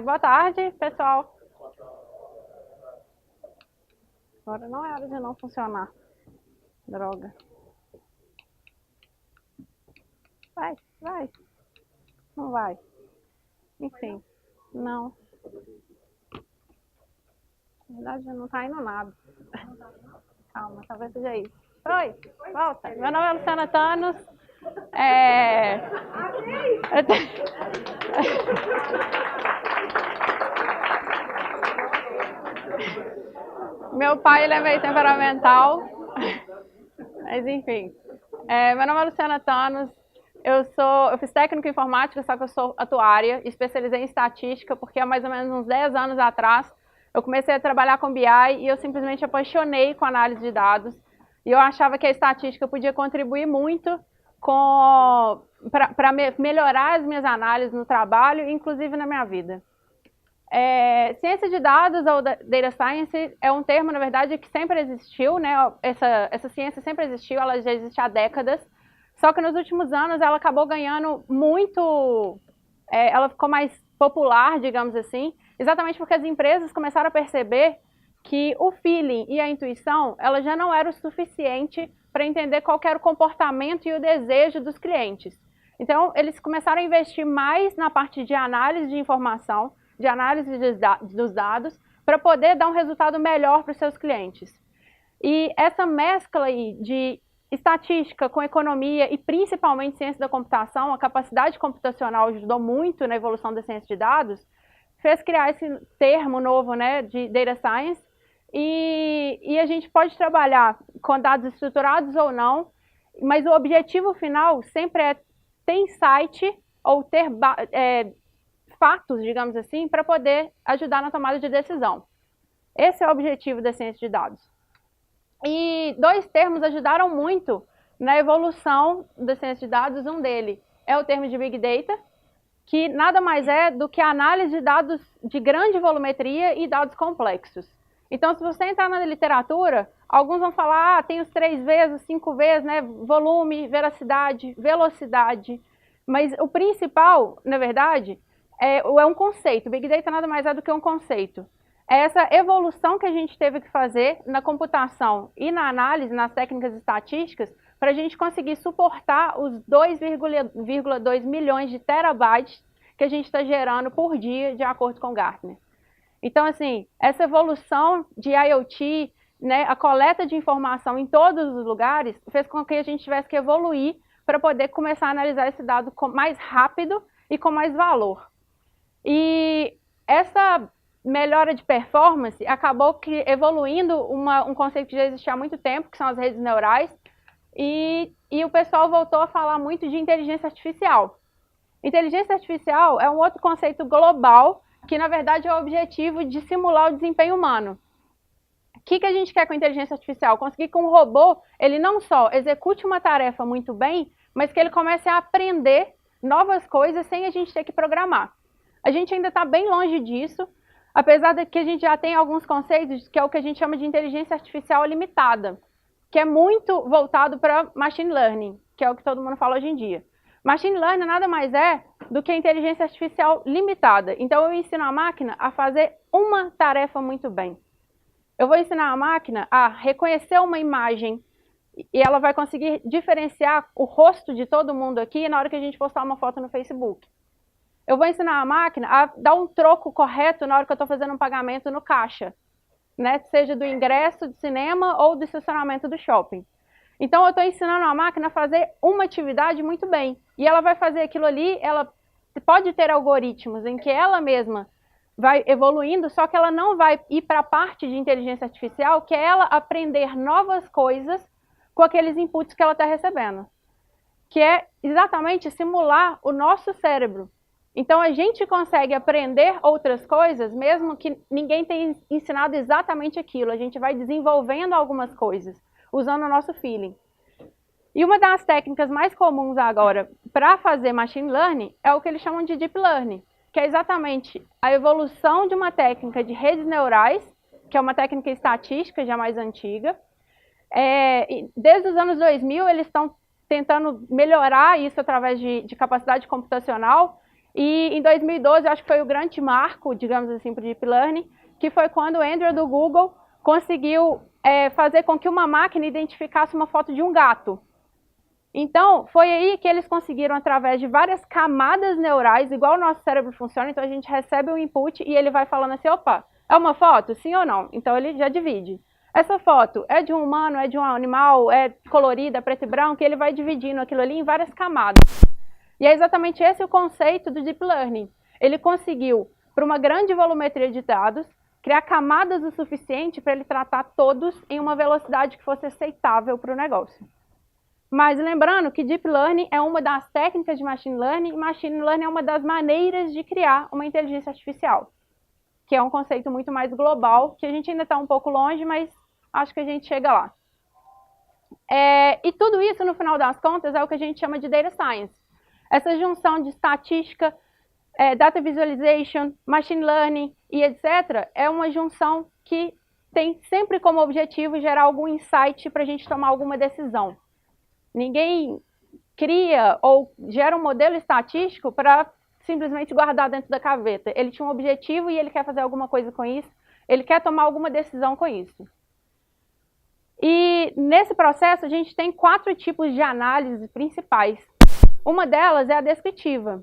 Boa tarde, pessoal. Agora não é hora de não funcionar. Droga. Vai. Não vai. Enfim, não. Na verdade, não tá indo nada. Calma, talvez seja isso. Oi, volta. Meu nome é Luciana Thanos. Meu pai, ele é meio temperamental. Mas enfim. Meu nome é Luciana Thanos. Eu fiz técnico em informática, só que eu sou atuária, especializei em estatística, porque há mais ou menos uns 10 anos atrás eu comecei a trabalhar com BI e eu simplesmente apaixonei com análise de dados. E eu achava que a estatística podia contribuir muito para melhorar as minhas análises no trabalho, inclusive na minha vida. Ciência de dados ou data science é um termo, na verdade, que sempre existiu, né? Essa ciência sempre existiu, ela já existe há décadas, só que nos últimos anos ela acabou ganhando muito, ela ficou mais popular, digamos assim, exatamente porque as empresas começaram a perceber que o feeling e a intuição, ela já não era o suficiente para entender qual era o comportamento e o desejo dos clientes. Então, eles começaram a investir mais na parte de análise de informação, de análise dos dados, para poder dar um resultado melhor para os seus clientes. E essa mescla aí de estatística com economia e principalmente ciência da computação, a capacidade computacional ajudou muito na evolução da ciência de dados, fez criar esse termo novo, né, de data science, e a gente pode trabalhar com dados estruturados ou não, mas o objetivo final sempre é ter insight ou ter fatos, digamos assim, para poder ajudar na tomada de decisão. Esse é o objetivo da ciência de dados. E dois termos ajudaram muito na evolução da ciência de dados. Um deles é o termo de Big Data, que nada mais é do que a análise de dados de grande volumetria e dados complexos. Então, se você entrar na literatura, alguns vão falar, tem os 3 Vs, os 5 Vs, né? Volume, veracidade, velocidade. Mas o principal, na verdade, é um conceito. Big Data nada mais é do que um conceito. É essa evolução que a gente teve que fazer na computação e na análise, nas técnicas estatísticas, para a gente conseguir suportar os 2,2 milhões de terabytes que a gente está gerando por dia, de acordo com Gartner. Então, assim, essa evolução de IoT, né, a coleta de informação em todos os lugares, fez com que a gente tivesse que evoluir para poder começar a analisar esse dado mais rápido e com mais valor. E essa melhora de performance acabou evoluindo um conceito que já existia há muito tempo, que são as redes neurais, e o pessoal voltou a falar muito de inteligência artificial. Inteligência artificial é um outro conceito global que, na verdade, é o objetivo de simular o desempenho humano. O que a gente quer com a inteligência artificial? Conseguir que um robô, ele não só execute uma tarefa muito bem, mas que ele comece a aprender novas coisas sem a gente ter que programar. A gente ainda está bem longe disso, apesar de que a gente já tem alguns conceitos, que é o que a gente chama de inteligência artificial limitada, que é muito voltado para machine learning, que é o que todo mundo fala hoje em dia. Machine learning nada mais é do que a inteligência artificial limitada. Então, eu ensino a máquina a fazer uma tarefa muito bem. Eu vou ensinar a máquina a reconhecer uma imagem e ela vai conseguir diferenciar o rosto de todo mundo aqui na hora que a gente postar uma foto no Facebook. Eu vou ensinar a máquina a dar um troco correto na hora que eu estou fazendo um pagamento no caixa, né? Seja do ingresso de cinema ou do estacionamento do shopping. Então, eu estou ensinando a máquina a fazer uma atividade muito bem. E ela vai fazer aquilo ali, ela pode ter algoritmos em que ela mesma vai evoluindo, só que ela não vai ir para a parte de inteligência artificial, que é ela aprender novas coisas com aqueles inputs que ela está recebendo. Que é exatamente simular o nosso cérebro. Então, a gente consegue aprender outras coisas, mesmo que ninguém tenha ensinado exatamente aquilo. A gente vai desenvolvendo algumas coisas, usando o nosso feeling. E uma das técnicas mais comuns agora para fazer machine learning é o que eles chamam de deep learning, que é exatamente a evolução de uma técnica de redes neurais, que é uma técnica estatística já mais antiga. Desde os anos 2000, eles estão tentando melhorar isso através de capacidade computacional, E em 2012, eu acho que foi o grande marco, digamos assim, para o Deep Learning, que foi quando o Andrew do Google conseguiu fazer com que uma máquina identificasse uma foto de um gato. Então, foi aí que eles conseguiram, através de várias camadas neurais, igual o nosso cérebro funciona, então a gente recebe o input e ele vai falando assim, opa, é uma foto? Sim ou não? Então ele já divide. Essa foto é de um humano, é de um animal, é colorida, é preto e branco, e ele vai dividindo aquilo ali em várias camadas. E é exatamente esse o conceito do Deep Learning. Ele conseguiu, para uma grande volumetria de dados, criar camadas o suficiente para ele tratar todos em uma velocidade que fosse aceitável para o negócio. Mas lembrando que Deep Learning é uma das técnicas de Machine Learning, e Machine Learning é uma das maneiras de criar uma inteligência artificial, que é um conceito muito mais global, que a gente ainda está um pouco longe, mas acho que a gente chega lá. E tudo isso, no final das contas, é o que a gente chama de Data Science. Essa junção de estatística, Data Visualization, Machine Learning e etc. é uma junção que tem sempre como objetivo gerar algum insight para a gente tomar alguma decisão. Ninguém cria ou gera um modelo estatístico para simplesmente guardar dentro da gaveta. Ele tinha um objetivo e ele quer fazer alguma coisa com isso, ele quer tomar alguma decisão com isso. E nesse processo a gente tem 4 tipos de análise principais. Uma delas é a descritiva.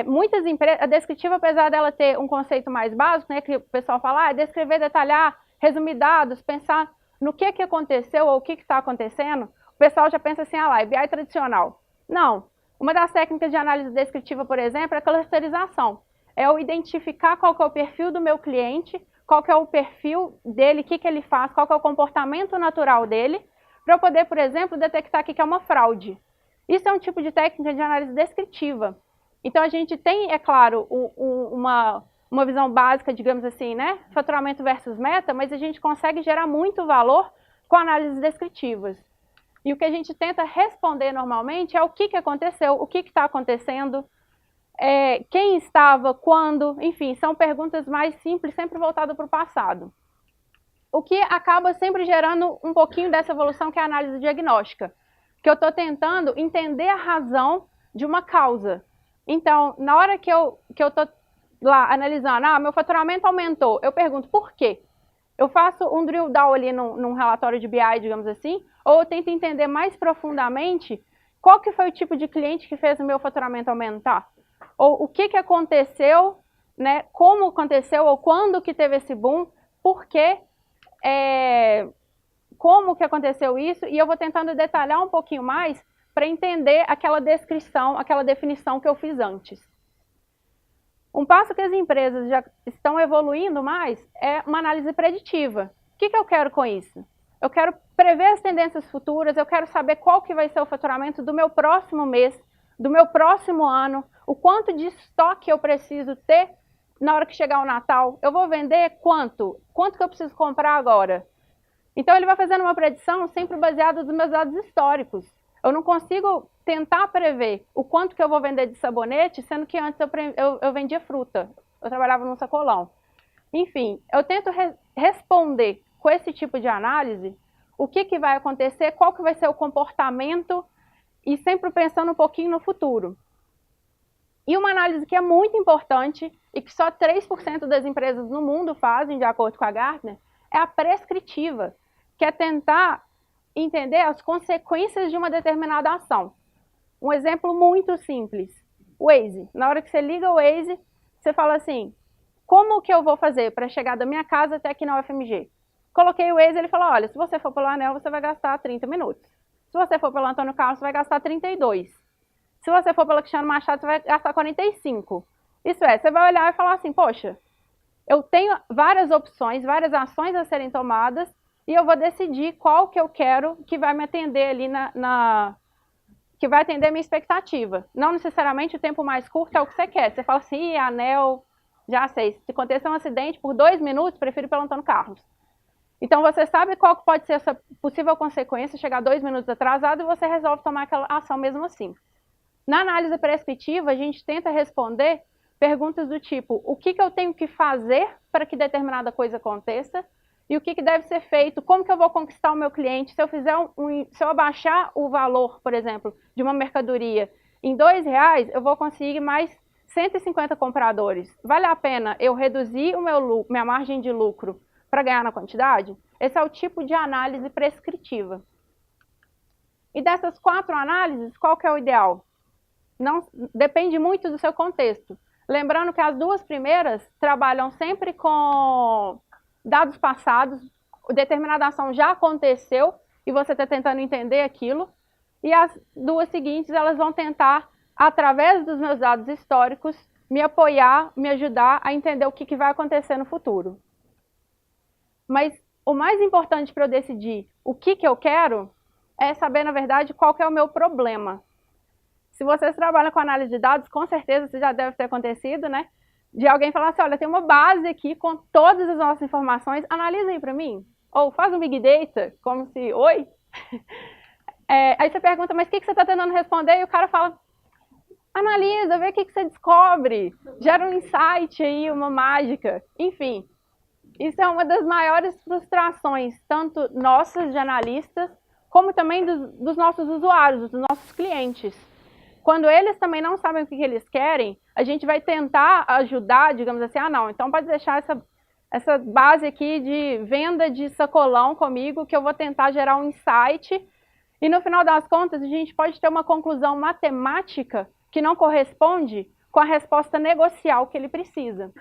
Muitas empresas, a descritiva, apesar dela ter um conceito mais básico, né, que o pessoal fala, descrever, detalhar, resumir dados, pensar no que aconteceu ou o que está acontecendo, o pessoal já pensa assim, lá, é BI tradicional. Não. Uma das técnicas de análise descritiva, por exemplo, é a clusterização. É eu identificar qual que é o perfil do meu cliente, qual que é o perfil dele, o que ele faz, qual que é o comportamento natural dele, para eu poder, por exemplo, detectar que é uma fraude. Isso é um tipo de técnica de análise descritiva. Então, a gente tem, é claro, uma visão básica, digamos assim, né? Faturamento versus meta, mas a gente consegue gerar muito valor com análises descritivas. E o que a gente tenta responder normalmente é o que aconteceu, o que está acontecendo, quem estava, quando, enfim, são perguntas mais simples, sempre voltadas para o passado. O que acaba sempre gerando um pouquinho dessa evolução, que é a análise diagnóstica, que eu estou tentando entender a razão de uma causa. Então, na hora que eu estou lá analisando, meu faturamento aumentou, eu pergunto por quê? Eu faço um drill down ali num relatório de BI, digamos assim, ou eu tento entender mais profundamente qual que foi o tipo de cliente que fez o meu faturamento aumentar. Ou o que aconteceu, né, como aconteceu, ou quando que teve esse boom, por quê, como que aconteceu isso, e eu vou tentando detalhar um pouquinho mais para entender aquela descrição, aquela definição que eu fiz antes. Um passo que as empresas já estão evoluindo mais é uma análise preditiva. O que eu quero com isso? Eu quero prever as tendências futuras, eu quero saber qual que vai ser o faturamento do meu próximo mês, do meu próximo ano, o quanto de estoque eu preciso ter na hora que chegar o Natal. Eu vou vender quanto? Quanto que eu preciso comprar agora? Então ele vai fazendo uma predição sempre baseada nos meus dados históricos. Eu não consigo tentar prever o quanto que eu vou vender de sabonete, sendo que antes eu vendia fruta, eu trabalhava num sacolão. Enfim, eu tento responder com esse tipo de análise o que vai acontecer, qual que vai ser o comportamento e sempre pensando um pouquinho no futuro. E uma análise que é muito importante e que só 3% das empresas no mundo fazem, de acordo com a Gartner, é a prescritiva, que é tentar entender as consequências de uma determinada ação. Um exemplo muito simples, o Waze. Na hora que você liga o Waze, você fala assim, como que eu vou fazer para chegar da minha casa até aqui na UFMG? Coloquei o Waze, ele falou, olha, se você for pelo Anel, você vai gastar 30 minutos. Se você for pelo Antônio Carlos, você vai gastar 32. Se você for pelo Cristiano Machado, você vai gastar 45. Isso é, você vai olhar e falar assim, poxa, eu tenho várias opções, várias ações a serem tomadas, e eu vou decidir qual que eu quero que vai me atender ali que vai atender a minha expectativa. Não necessariamente o tempo mais curto é o que você quer. Você fala assim, Anel, já sei, se acontecer um acidente por 2 minutos, prefiro ir pelo Antônio Carlos. Então você sabe qual pode ser essa possível consequência, chegar 2 minutos atrasado e você resolve tomar aquela ação mesmo assim. Na análise prescritiva, a gente tenta responder perguntas do tipo, o que eu tenho que fazer para que determinada coisa aconteça e o que deve ser feito, como que eu vou conquistar o meu cliente, se eu fizer se eu abaixar o valor, por exemplo, de uma mercadoria em R$2, eu vou conseguir mais 150 compradores, vale a pena eu reduzir minha margem de lucro para ganhar na quantidade? Esse é o tipo de análise prescritiva. E dessas 4 análises, qual que é o ideal? Não, depende muito do seu contexto. Lembrando que as 2 primeiras trabalham sempre com dados passados, determinada ação já aconteceu e você está tentando entender aquilo. E as 2 seguintes, elas vão tentar, através dos meus dados históricos, me apoiar, me ajudar a entender o que vai acontecer no futuro. Mas o mais importante para eu decidir o que eu quero é saber, na verdade, qual que é o meu problema. Se vocês trabalham com análise de dados, com certeza isso já deve ter acontecido, né? De alguém falar assim, olha, tem uma base aqui com todas as nossas informações, analisa aí para mim. Ou faz um Big Data, como se, oi? Aí você pergunta, mas o que você está tentando responder? E o cara fala, analisa, vê o que você descobre. Gera um insight aí, uma mágica. Enfim, isso é uma das maiores frustrações, tanto nossas de analistas, como também dos nossos usuários, dos nossos clientes. Quando eles também não sabem o que eles querem, a gente vai tentar ajudar, digamos assim, não, então pode deixar essa base aqui de venda de sacolão comigo, que eu vou tentar gerar um insight, e no final das contas a gente pode ter uma conclusão matemática que não corresponde com a resposta negocial que ele precisa.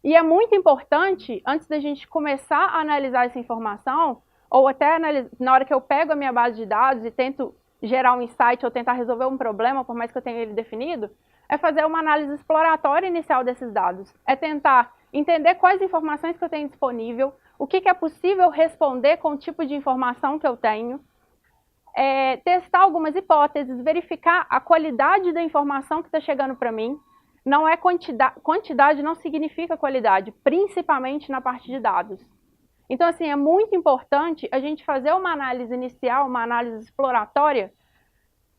E é muito importante, antes da gente começar a analisar essa informação, ou até na hora que eu pego a minha base de dados e tento gerar um insight ou tentar resolver um problema, por mais que eu tenha ele definido, é fazer uma análise exploratória inicial desses dados. É tentar entender quais informações que eu tenho disponível, o que é possível responder com o tipo de informação que eu tenho, testar algumas hipóteses, verificar a qualidade da informação que está chegando para mim. Não é quantidade não significa qualidade, principalmente na parte de dados. Então, assim, é muito importante a gente fazer uma análise inicial, uma análise exploratória,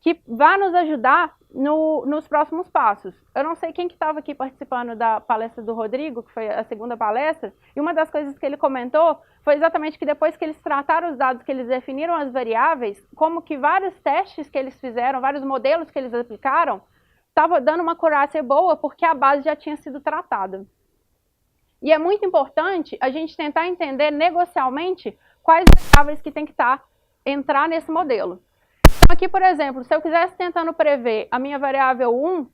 que vá nos ajudar nos próximos passos. Eu não sei quem que estava aqui participando da palestra do Rodrigo, que foi a segunda palestra, e uma das coisas que ele comentou foi exatamente que depois que eles trataram os dados, que eles definiram as variáveis, como que vários testes que eles fizeram, vários modelos que eles aplicaram, estava dando uma acurácia boa, porque a base já tinha sido tratada. E é muito importante a gente tentar entender negocialmente quais variáveis que tem que entrar nesse modelo. Então, aqui, por exemplo, se eu quisesse tentando prever a minha variável 1,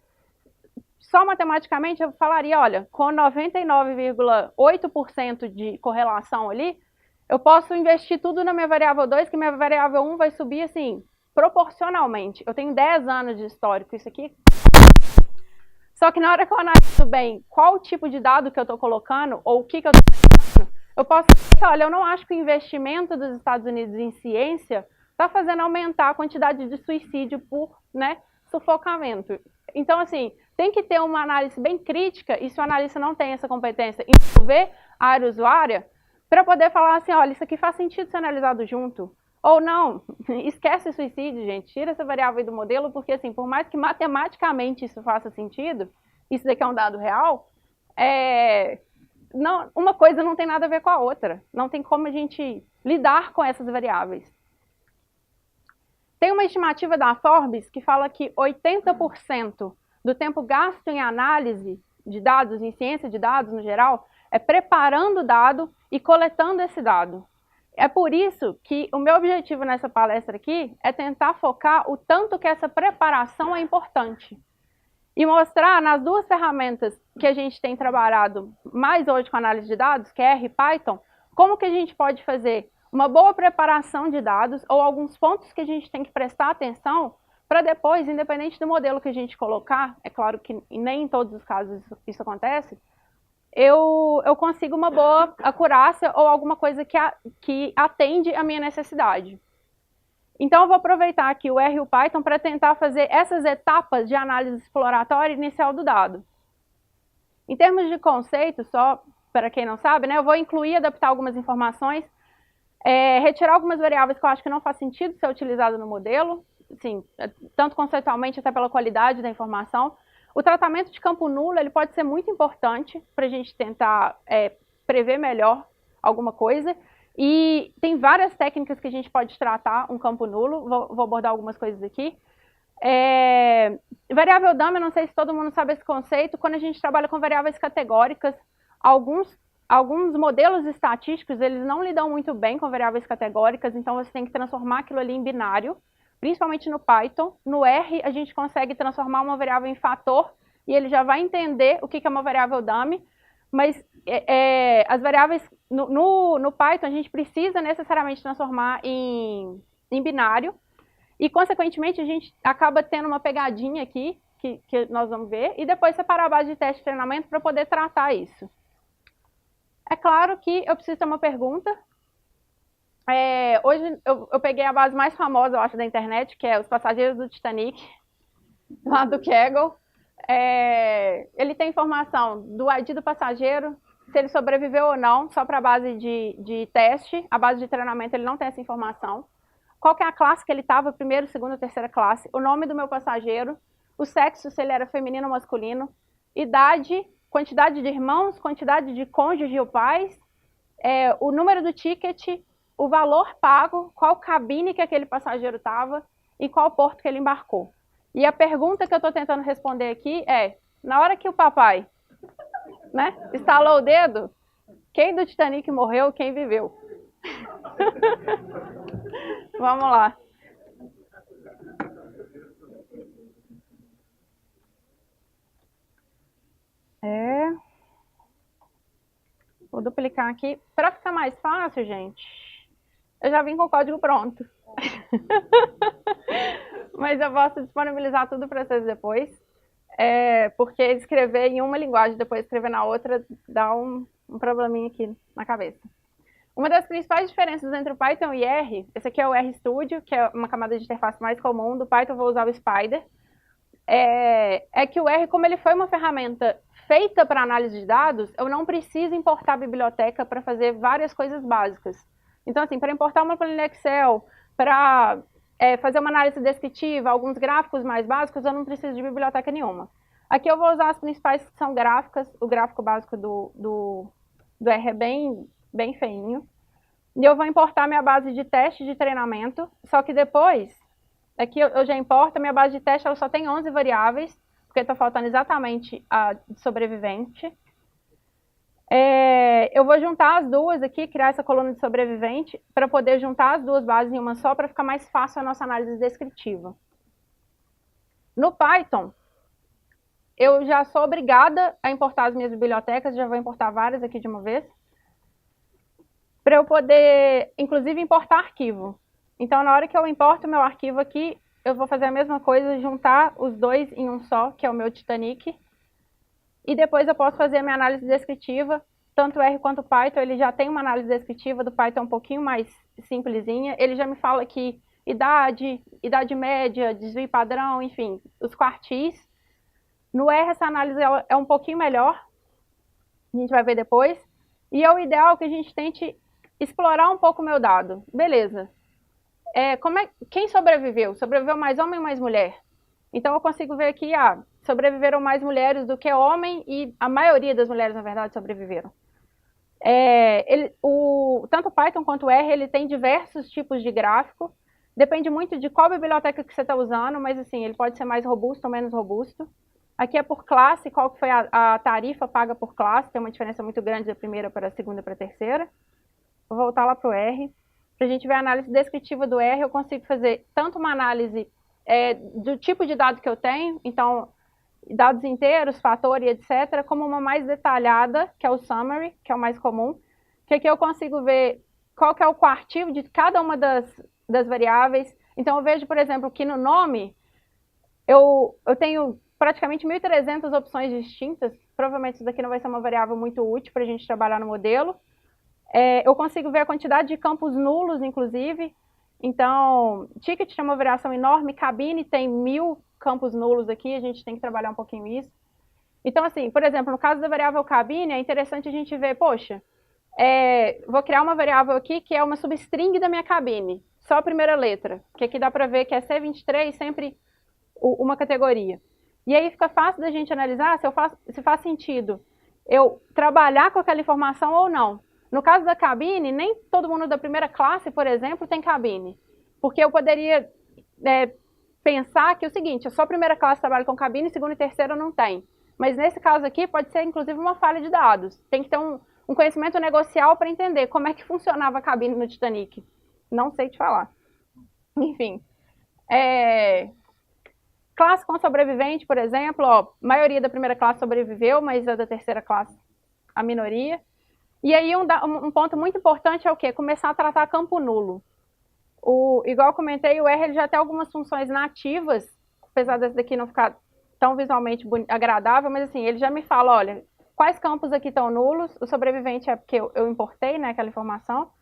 só matematicamente eu falaria, olha, com 99,8% de correlação ali, eu posso investir tudo na minha variável 2, que minha variável 1 vai subir assim, proporcionalmente. Eu tenho 10 anos de histórico, isso aqui. Só que na hora que eu analiso bem qual o tipo de dado que eu estou colocando, ou o que eu estou colocando, eu posso dizer, olha, eu não acho que o investimento dos Estados Unidos em ciência está fazendo aumentar a quantidade de suicídio por sufocamento. Então, assim, tem que ter uma análise bem crítica, e se o analista não tem essa competência em envolver a área usuária, para poder falar assim, olha, isso aqui faz sentido ser analisado junto. Ou não, esquece o suicídio, gente, tira essa variável aí do modelo, porque assim, por mais que matematicamente isso faça sentido, isso daqui é um dado real, uma coisa não tem nada a ver com a outra. Não tem como a gente lidar com essas variáveis. Tem uma estimativa da Forbes que fala que 80% do tempo gasto em análise de dados, em ciência de dados no geral, é preparando o dado e coletando esse dado. É por isso que o meu objetivo nessa palestra aqui é tentar focar o tanto que essa preparação é importante. E mostrar nas 2 ferramentas que a gente tem trabalhado mais hoje com análise de dados, que é R e Python, como que a gente pode fazer uma boa preparação de dados ou alguns pontos que a gente tem que prestar atenção para depois, independente do modelo que a gente colocar, é claro que nem em todos os casos isso acontece, eu consigo uma boa acurácia ou alguma coisa que atende a minha necessidade. Então, eu vou aproveitar aqui o R e o Python para tentar fazer essas etapas de análise exploratória inicial do dado. Em termos de conceito, só para quem não sabe, né, eu vou incluir e adaptar algumas informações, retirar algumas variáveis que eu acho que não faz sentido ser utilizado no modelo, assim, tanto conceitualmente até pela qualidade da informação. O tratamento de campo nulo ele pode ser muito importante para a gente tentar prever melhor alguma coisa. E tem várias técnicas que a gente pode tratar um campo nulo, vou abordar algumas coisas aqui. Variável dummy, eu não sei se todo mundo sabe esse conceito, quando a gente trabalha com variáveis categóricas, alguns modelos estatísticos, eles não lidam muito bem com variáveis categóricas, então você tem que transformar aquilo ali em binário, principalmente no Python. No R, a gente consegue transformar uma variável em fator, e ele já vai entender o que é uma variável dummy, mas as variáveis, no Python, a gente precisa necessariamente transformar em binário, e, consequentemente, a gente acaba tendo uma pegadinha aqui, que nós vamos ver, e depois separar a base de teste e treinamento para poder tratar isso. É claro que eu preciso ter uma pergunta. Hoje eu peguei a base mais famosa, eu acho, da internet, que é os passageiros do Titanic, lá do Kaggle. Ele tem informação do ID do passageiro, se ele sobreviveu ou não, só para a base de teste. A base de treinamento ele não tem essa informação. Qual que é a classe que ele estava, primeiro, segundo, terceira classe, o nome do meu passageiro, o sexo, se ele era feminino ou masculino, idade, quantidade de irmãos, quantidade de cônjuge ou pais, o número do ticket, o valor pago, qual cabine que aquele passageiro estava e qual porto que ele embarcou. E a pergunta que eu estou tentando responder aqui é, na hora que o papai, né, estalou o dedo, quem do Titanic morreu, quem viveu? Vamos lá. Vou duplicar aqui. Para ficar mais fácil, gente, eu já vim com o código pronto. Mas eu posso disponibilizar tudo para vocês depois. Porque escrever em uma linguagem e depois escrever na outra dá um probleminha aqui na cabeça. Uma das principais diferenças entre o Python e R, esse aqui é o RStudio, que é uma camada de interface mais comum, do Python eu vou usar o Spider, é que o R, como ele foi uma ferramenta feita para análise de dados, eu não preciso importar a biblioteca para fazer várias coisas básicas. Então, assim, para importar uma planilha Excel, para fazer uma análise descritiva, alguns gráficos mais básicos, eu não preciso de biblioteca nenhuma. Aqui eu vou usar as principais que são gráficas, o gráfico básico do R é bem feinho. E eu vou importar minha base de teste de treinamento, só que depois, aqui eu já importo, a minha base de teste ela só tem 11 variáveis, porque está faltando exatamente a sobrevivente. Eu vou juntar as duas aqui, criar essa coluna de sobrevivente, para poder juntar as duas bases em uma só, para ficar mais fácil a nossa análise descritiva. No Python, eu já sou obrigada a importar as minhas bibliotecas, já vou importar várias aqui de uma vez, para eu poder, inclusive, importar arquivo. Então, na hora que eu importo o meu arquivo aqui, eu vou fazer a mesma coisa, juntar os dois em um só, que é o meu Titanic, e depois eu posso fazer a minha análise descritiva, tanto o R quanto o Python, ele já tem uma análise descritiva, do Python um pouquinho mais simplesinha, ele já me fala aqui idade média, desvio padrão, enfim, os quartis. No R essa análise é um pouquinho melhor, a gente vai ver depois, e é o ideal que a gente tente explorar um pouco o meu dado. Beleza. Quem sobreviveu? Sobreviveu mais homem ou mais mulher? Então eu consigo ver aqui, sobreviveram mais mulheres do que homem, e a maioria das mulheres, na verdade, sobreviveram. Tanto o Python quanto o R, ele tem diversos tipos de gráfico, depende muito de qual biblioteca que você está usando, mas assim, ele pode ser mais robusto ou menos robusto. Aqui é por classe, qual que foi a tarifa paga por classe, tem uma diferença muito grande da primeira para a segunda para a terceira. Vou voltar lá para o R. Para a gente ver a análise descritiva do R, eu consigo fazer tanto uma análise do tipo de dado que eu tenho, então, dados inteiros, fator e etc., como uma mais detalhada, que é o summary, que é o mais comum, que aqui eu consigo ver qual que é o quartil de cada uma das variáveis. Então, eu vejo, por exemplo, que no nome, eu tenho praticamente 1.300 opções distintas. Provavelmente isso daqui não vai ser uma variável muito útil para a gente trabalhar no modelo. Eu consigo ver a quantidade de campos nulos, inclusive. Então, ticket tem uma variação enorme, cabine tem 1.000 campos nulos aqui, a gente tem que trabalhar um pouquinho isso. Então, assim, por exemplo, no caso da variável cabine, é interessante a gente ver, poxa, vou criar uma variável aqui que é uma substring da minha cabine, só a primeira letra, que aqui dá para ver que é C23, sempre uma categoria. E aí fica fácil da gente analisar se faz sentido eu trabalhar com aquela informação ou não. No caso da cabine, nem todo mundo da primeira classe, por exemplo, tem cabine. Porque eu poderia pensar que é o seguinte, a sua primeira classe trabalha com cabine, segunda e terceira não tem. Mas nesse caso aqui pode ser inclusive uma falha de dados. Tem que ter um conhecimento negocial para entender como é que funcionava a cabine no Titanic. Não sei te falar. Enfim. Classe com sobrevivente, por exemplo, ó, a maioria da primeira classe sobreviveu, mas a da terceira classe, a minoria. E aí um ponto muito importante é o quê? Começar a tratar campo nulo. Igual eu comentei, o R ele já tem algumas funções nativas, apesar desse daqui não ficar tão visualmente agradável, mas assim, ele já me fala, olha, quais campos aqui estão nulos, o sobrevivente é porque eu importei, né, aquela informação.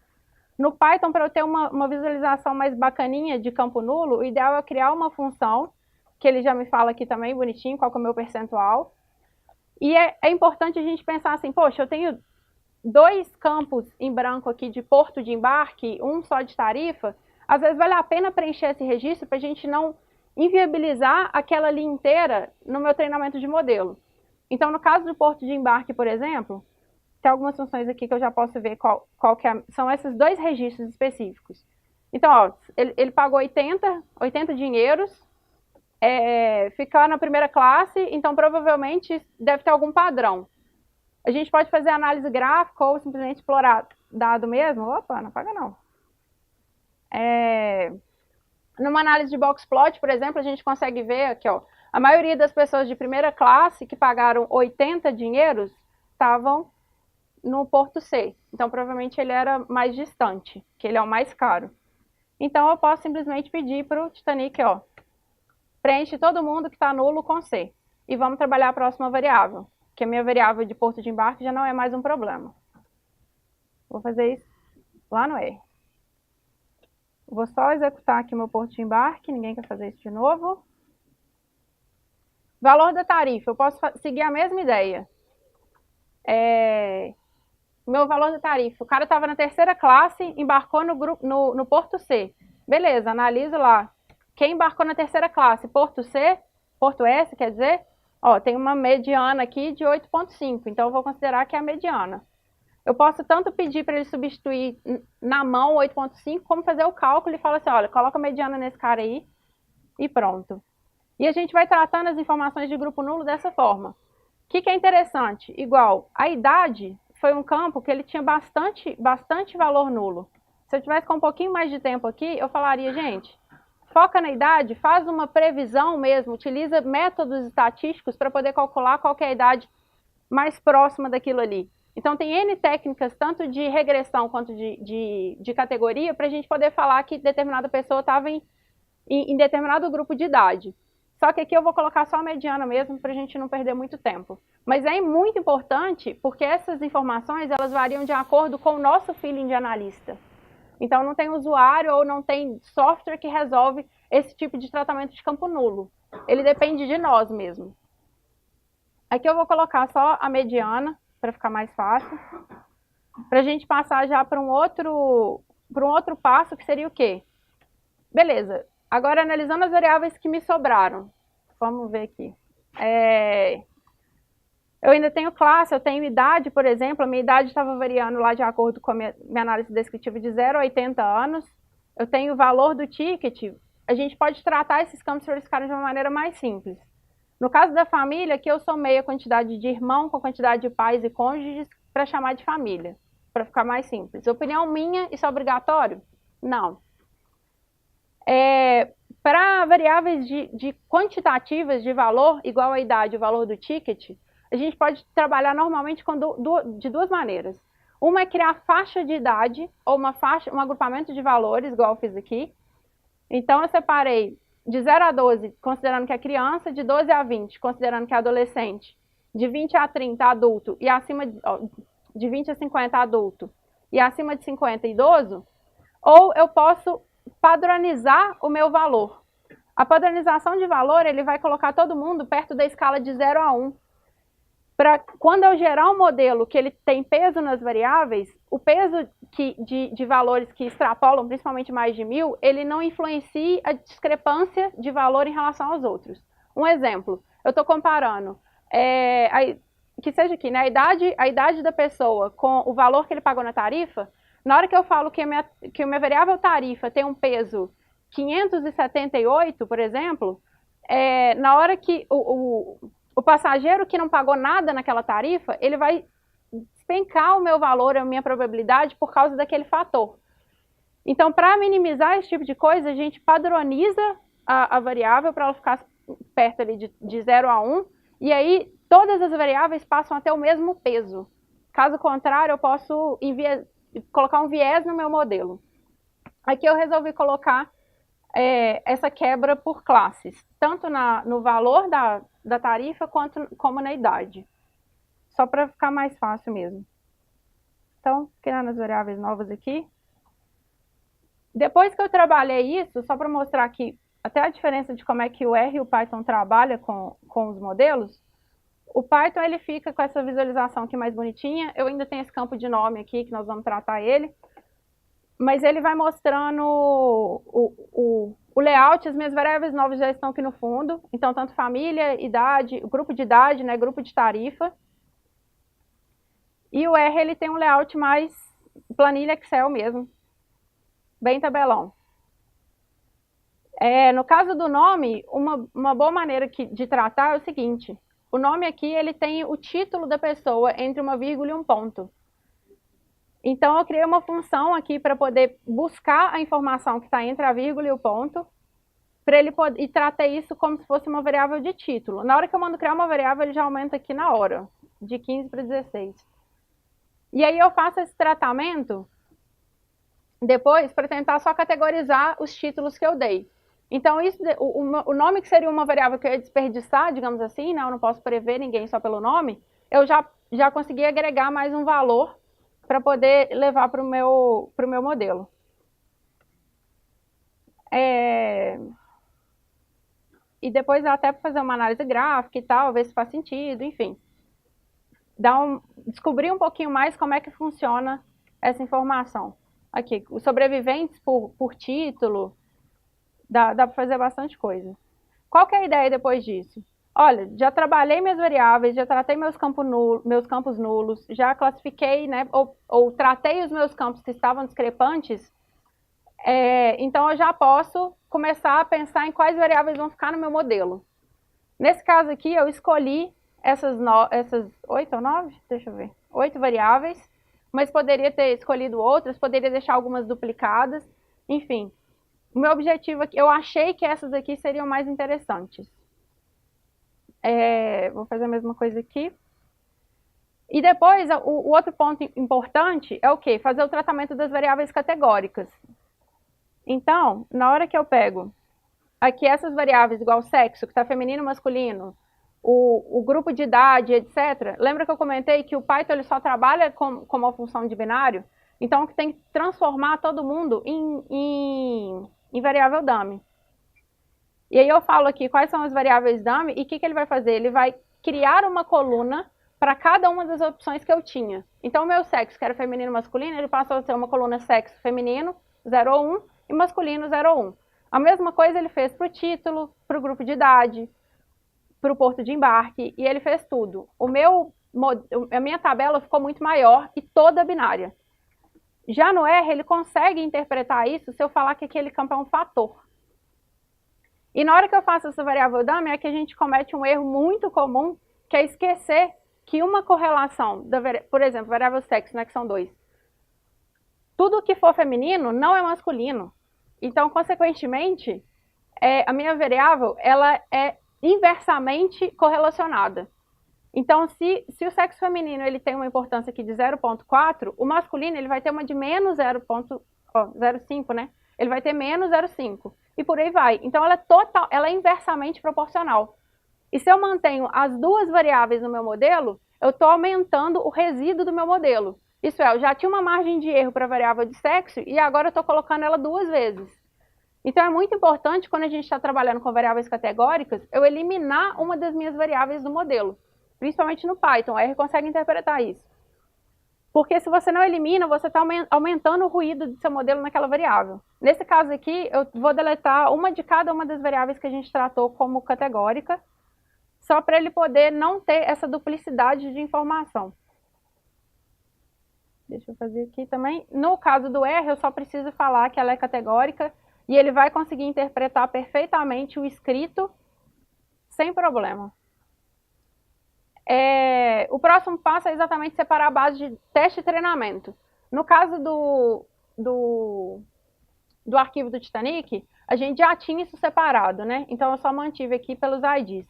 No Python, para eu ter uma visualização mais bacaninha de campo nulo, o ideal é criar uma função, que ele já me fala aqui também, bonitinho, qual que é o meu percentual. E é importante a gente pensar assim, poxa, eu tenho 2 campos em branco aqui de porto de embarque, um só de tarifa, às vezes vale a pena preencher esse registro para a gente não inviabilizar aquela linha inteira no meu treinamento de modelo. Então, no caso do porto de embarque, por exemplo, tem algumas funções aqui que eu já posso ver qual que são esses 2 registros específicos. Então, ó, ele pagou 80 dinheiros, ficar na primeira classe, então provavelmente deve ter algum padrão. A gente pode fazer análise gráfica ou simplesmente explorar dado mesmo. Opa, não paga não. Numa análise de box plot, por exemplo, a gente consegue ver aqui, ó, a maioria das pessoas de primeira classe que pagaram 80 dinheiros estavam no porto C. Então, provavelmente ele era mais distante, que ele é o mais caro. Então, eu posso simplesmente pedir para o Titanic, ó, preenche todo mundo que está nulo com C. E vamos trabalhar a próxima variável, que a minha variável de porto de embarque já não é mais um problema. Vou fazer isso lá no R. Vou só executar aqui meu porto de embarque, ninguém quer fazer isso de novo. Valor da tarifa, eu posso seguir a mesma ideia. Meu valor da tarifa, o cara estava na terceira classe, embarcou no porto C. Beleza, analiso lá. Quem embarcou na terceira classe, porto C, porto S, quer dizer, ó, tem uma mediana aqui de 8,5, então eu vou considerar que é a mediana. Eu posso tanto pedir para ele substituir na mão 8,5, como fazer o cálculo e falar assim, olha, coloca a mediana nesse cara aí e pronto. E a gente vai tratando as informações de grupo nulo dessa forma. O que é interessante? Igual, a idade foi um campo que ele tinha bastante valor nulo. Se eu tivesse com um pouquinho mais de tempo aqui, eu falaria, gente, foca na idade, faz uma previsão mesmo, utiliza métodos estatísticos para poder calcular qual que é a idade mais próxima daquilo ali. Então, tem N técnicas, tanto de regressão quanto de categoria, para a gente poder falar que determinada pessoa estava em determinado grupo de idade. Só que aqui eu vou colocar só a mediana mesmo, para a gente não perder muito tempo. Mas é muito importante, porque essas informações, elas variam de acordo com o nosso feeling de analista. Então, não tem usuário ou não tem software que resolve esse tipo de tratamento de campo nulo. Ele depende de nós mesmo. Aqui eu vou colocar só a mediana, para ficar mais fácil. Para a gente passar já para um outro passo, que seria o quê? Beleza. Agora, analisando as variáveis que me sobraram. Vamos ver aqui. Eu ainda tenho classe, eu tenho idade, por exemplo. A minha idade estava variando lá de acordo com a minha análise descritiva de 0 a 80 anos. Eu tenho o valor do ticket. A gente pode tratar esses campos para eles ficarem de uma maneira mais simples. No caso da família, aqui eu somei a quantidade de irmão com a quantidade de pais e cônjuges para chamar de família, para ficar mais simples. Opinião minha, isso é obrigatório? Não. Para variáveis de quantitativas de valor, igual a idade e o valor do ticket, a gente pode trabalhar normalmente de 2 maneiras. Uma é criar faixa de idade, ou um agrupamento de valores, igual eu fiz aqui. Então, eu separei de 0 a 12, considerando que é criança, de 12 a 20, considerando que é adolescente, de 20 a 30, adulto, e acima de 20 a 50, adulto, e acima de 50, idoso, ou eu posso padronizar o meu valor. A padronização de valor, ele vai colocar todo mundo perto da escala de 0 a 1. Para quando eu gerar um modelo que ele tem peso nas variáveis, o peso de valores que extrapolam, principalmente mais de 1000, ele não influencia a discrepância de valor em relação aos outros. Um exemplo, eu estou comparando, que seja aqui, né, a idade da pessoa com o valor que ele pagou na tarifa. Na hora que eu falo que a minha variável tarifa tem um peso 578, por exemplo, na hora que o passageiro que não pagou nada naquela tarifa, ele vai despencar o meu valor, a minha probabilidade, por causa daquele fator. Então, para minimizar esse tipo de coisa, a gente padroniza a variável para ela ficar perto ali de 0 a 1, e aí todas as variáveis passam a ter o mesmo peso. Caso contrário, eu posso colocar um viés no meu modelo. Aqui eu resolvi colocar essa quebra por classes, tanto no valor da tarifa, como na idade. Só para ficar mais fácil mesmo. Então, criando as variáveis novas aqui. Depois que eu trabalhei isso, só para mostrar aqui até a diferença de como é que o R e o Python trabalham com os modelos, o Python ele fica com essa visualização aqui mais bonitinha. Eu ainda tenho esse campo de nome aqui, que nós vamos tratar ele. Mas ele vai mostrando o layout, as minhas variáveis novas já estão aqui no fundo. Então, tanto família, idade, grupo de idade, né, grupo de tarifa. E o R ele tem um layout mais planilha Excel mesmo. Bem tabelão. No caso do nome, uma boa maneira de tratar é o seguinte. O nome aqui ele tem o título da pessoa entre uma vírgula e um ponto. Então, eu criei uma função aqui para poder buscar a informação que está entre a vírgula e o ponto, e tratei isso como se fosse uma variável de título. Na hora que eu mando criar uma variável, ele já aumenta aqui na hora, de 15 para 16. E aí eu faço esse tratamento depois para tentar só categorizar os títulos que eu dei. Então, o nome que seria uma variável que eu ia desperdiçar, digamos assim, né, eu não posso prever ninguém só pelo nome, eu já consegui agregar mais um valor para poder levar para o meu modelo. E depois até para fazer uma análise gráfica e tal, ver se faz sentido, enfim. Descobrir um pouquinho mais como é que funciona essa informação. Aqui, os sobreviventes por título, dá para fazer bastante coisa. Qual que é a ideia depois disso? Olha, já trabalhei minhas variáveis, já tratei meus campos nulos, já classifiquei, né, ou tratei os meus campos que estavam discrepantes, então eu já posso começar a pensar em quais variáveis vão ficar no meu modelo. Nesse caso aqui, eu escolhi essas 8 ou 9? Deixa eu ver. 8 variáveis, mas poderia ter escolhido outras, poderia deixar algumas duplicadas, enfim. O meu objetivo aqui, eu achei que essas aqui seriam mais interessantes. Vou fazer a mesma coisa aqui. E depois, o outro ponto importante é o quê? Fazer o tratamento das variáveis categóricas. Então, na hora que eu pego aqui essas variáveis, igual sexo, que está feminino e masculino, o grupo de idade, etc. Lembra que eu comentei que o Python ele só trabalha com uma função de binário? Então, tem que transformar todo mundo em variável dummy. E aí eu falo aqui quais são as variáveis dummy e o que ele vai fazer? Ele vai criar uma coluna para cada uma das opções que eu tinha. Então, o meu sexo, que era feminino e masculino, ele passou a ser uma coluna sexo feminino, 0 ou 1, e masculino, 0 ou 1. A mesma coisa ele fez para o título, para o grupo de idade, para o porto de embarque, e ele fez tudo. A minha tabela ficou muito maior e toda binária. Já no R, ele consegue interpretar isso se eu falar que aquele campo é um fator. E na hora que eu faço essa variável dummy, é que a gente comete um erro muito comum, que é esquecer que uma correlação, por exemplo, variável sexo, né, que são 2. Tudo que for feminino não é masculino. Então, consequentemente, a minha variável ela é inversamente correlacionada. Então, se o sexo feminino ele tem uma importância aqui de 0,4, o masculino ele vai ter uma de menos 0,05, né? Ele vai ter menos 0,5. E por aí vai. Então, ela é inversamente proporcional. E se eu mantenho as duas variáveis no meu modelo, eu estou aumentando o resíduo do meu modelo. Isso é, eu já tinha uma margem de erro para a variável de sexo e agora eu estou colocando ela 2 vezes. Então, é muito importante, quando a gente está trabalhando com variáveis categóricas, eu eliminar uma das minhas variáveis do modelo. Principalmente no Python, o R consegue interpretar isso. Porque se você não elimina, você está aumentando o ruído do seu modelo naquela variável. Nesse caso aqui, eu vou deletar uma de cada uma das variáveis que a gente tratou como categórica, só para ele poder não ter essa duplicidade de informação. Deixa eu fazer aqui também. No caso do R, eu só preciso falar que ela é categórica e ele vai conseguir interpretar perfeitamente o escrito sem problema. O próximo passo é exatamente separar a base de teste e treinamento. No caso do arquivo do Titanic, a gente já tinha isso separado, né? Então eu só mantive aqui pelos IDs.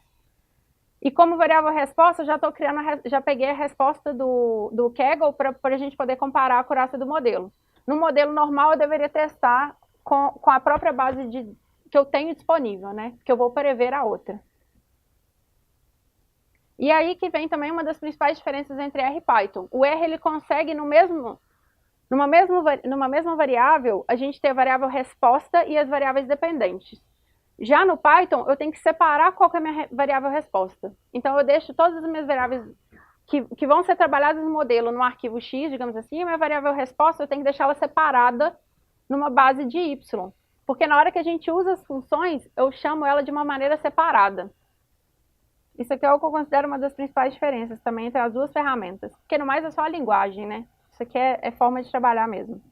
E como variável resposta, já peguei a resposta do Kaggle para a gente poder comparar a acurácia do modelo. No modelo normal, eu deveria testar com a própria base que eu tenho disponível, né? Que eu vou prever a outra. E aí que vem também uma das principais diferenças entre R e Python. O R, ele consegue, numa mesma variável, a gente ter a variável resposta e as variáveis dependentes. Já no Python, eu tenho que separar qual que é a minha variável resposta. Então, eu deixo todas as minhas variáveis que vão ser trabalhadas no modelo, no arquivo X, digamos assim, e a minha variável resposta, eu tenho que deixá-la separada numa base de Y. Porque na hora que a gente usa as funções, eu chamo ela de uma maneira separada. Isso aqui é o que eu considero uma das principais diferenças também entre as duas ferramentas. Porque no mais é só a linguagem, né? Isso aqui é forma de trabalhar mesmo.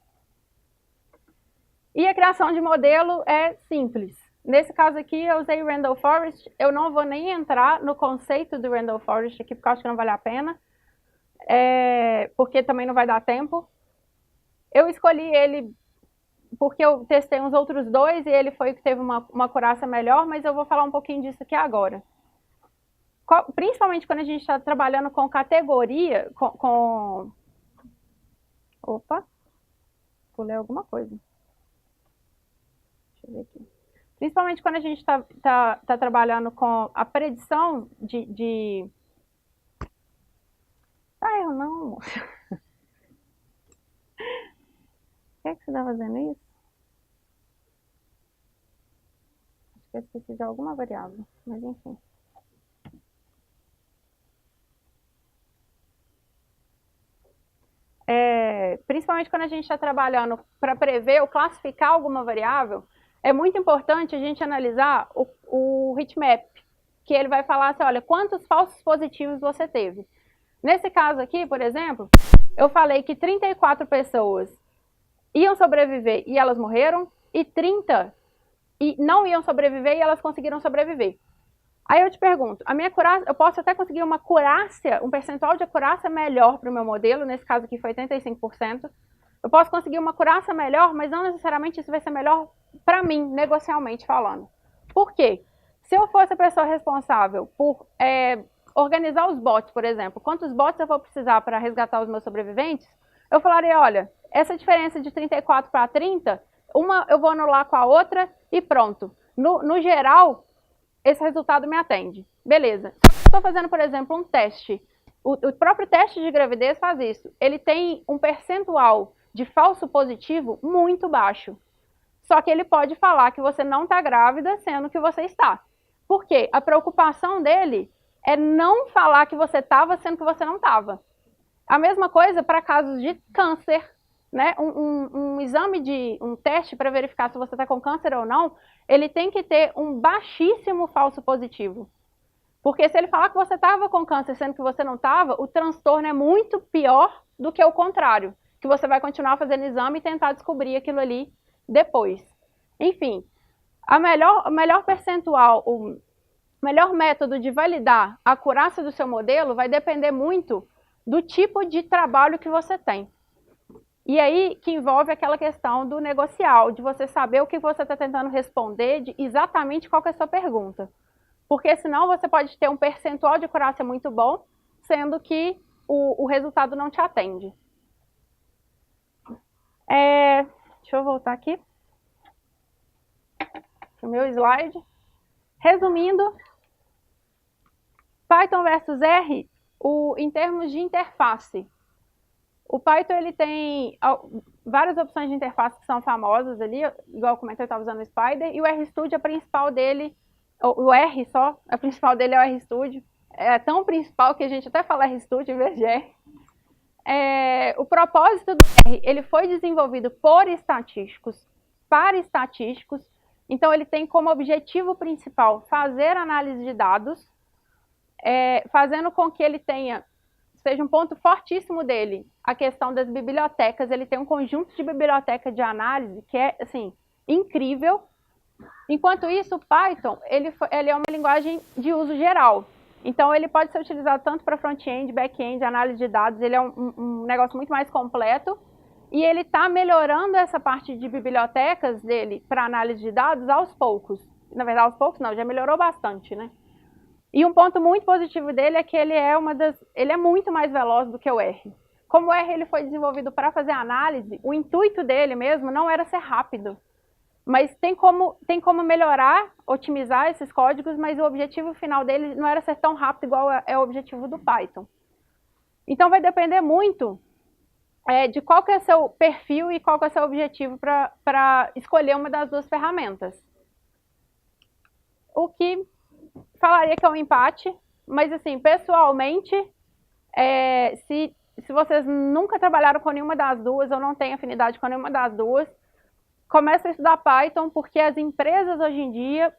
E a criação de modelo é simples. Nesse caso aqui, eu usei o Randall Forest. Eu não vou nem entrar no conceito do Randall Forest aqui, porque eu acho que não vale a pena. Porque também não vai dar tempo. Eu escolhi ele porque eu testei uns outros dois e ele foi o que teve uma acurácia melhor, mas eu vou falar um pouquinho disso aqui agora. Principalmente quando a gente está trabalhando com categoria, Opa, pulei alguma coisa. Deixa eu ver aqui. Principalmente quando a gente está trabalhando com a predição de... Ah, eu não. Por que você está fazendo isso? Acho que eu esqueci de alguma variável, mas enfim. Principalmente quando a gente está trabalhando para prever ou classificar alguma variável, é muito importante a gente analisar o heatmap, que ele vai falar assim, olha, quantos falsos positivos você teve. Nesse caso aqui, por exemplo, eu falei que 34 pessoas iam sobreviver e elas morreram, e 30 não iam sobreviver e elas conseguiram sobreviver. Aí eu te pergunto, a minha acurácia, eu posso até conseguir uma acurácia, um percentual de acurácia melhor para o meu modelo, nesse caso aqui foi 85%. Eu posso conseguir uma acurácia melhor, mas não necessariamente isso vai ser melhor para mim, negocialmente falando. Por quê? Se eu fosse a pessoa responsável por organizar os bots, por exemplo, quantos bots eu vou precisar para resgatar os meus sobreviventes, eu falaria, olha, essa diferença de 34 para 30, uma eu vou anular com a outra e pronto. No geral, esse resultado me atende. Beleza. Se eu estou fazendo, por exemplo, um teste, o próprio teste de gravidez faz isso. Ele tem um percentual de falso positivo muito baixo. Só que ele pode falar que você não está grávida, sendo que você está. Por quê? A preocupação dele é não falar que você estava, sendo que você não estava. A mesma coisa para casos de câncer, né? Um exame um teste para verificar se você está com câncer ou não, ele tem que ter um baixíssimo falso positivo. Porque se ele falar que você estava com câncer, sendo que você não estava, o transtorno é muito pior do que o contrário, que você vai continuar fazendo exame e tentar descobrir aquilo ali depois. Enfim, o melhor percentual, o melhor método de validar a acurácia do seu modelo vai depender muito do tipo de trabalho que você tem. E aí que envolve aquela questão do negocial, de você saber o que você está tentando responder, de exatamente qual que é a sua pergunta. Porque senão você pode ter um percentual de acurácia muito bom, sendo que o resultado não te atende. Deixa eu voltar aqui para o meu slide. Resumindo, Python versus R, em termos de interface. O Python ele tem várias opções de interface que são famosas ali, igual eu comentei, eu estava usando o Spider, e o RStudio, a principal dele, o R só, a principal dele é o RStudio. É tão principal que a gente até fala RStudio em vez de R. O propósito do R, ele foi desenvolvido por estatísticos, para estatísticos, então ele tem como objetivo principal fazer análise de dados, fazendo com que ele seja um ponto fortíssimo dele, a questão das bibliotecas. Ele tem um conjunto de biblioteca de análise que é, assim, incrível. Enquanto isso, o Python, ele é uma linguagem de uso geral. Então, ele pode ser utilizado tanto para front-end, back-end, análise de dados, ele é um negócio muito mais completo. E ele está melhorando essa parte de bibliotecas dele para análise de dados aos poucos. Na verdade, aos poucos não, já melhorou bastante, né? E um ponto muito positivo dele é que ele é muito mais veloz do que o R. Como o R ele foi desenvolvido para fazer análise, o intuito dele mesmo não era ser rápido. Mas tem como melhorar, otimizar esses códigos, mas o objetivo final dele não era ser tão rápido igual é o objetivo do Python. Então vai depender muito de qual que é o seu perfil e qual que é o seu objetivo para escolher uma das duas ferramentas. O que falaria que é um empate, mas assim, pessoalmente, se vocês nunca trabalharam com nenhuma das duas ou não têm afinidade com nenhuma das duas, comece a estudar Python, porque as empresas hoje em dia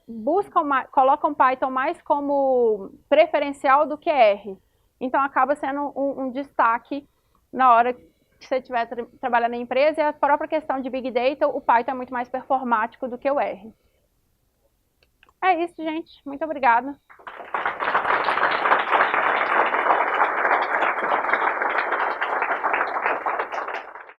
colocam Python mais como preferencial do que R. Então acaba sendo um destaque na hora que você estiver trabalhando na empresa, e a própria questão de Big Data, o Python é muito mais performático do que o R. É isso, gente. Muito obrigada.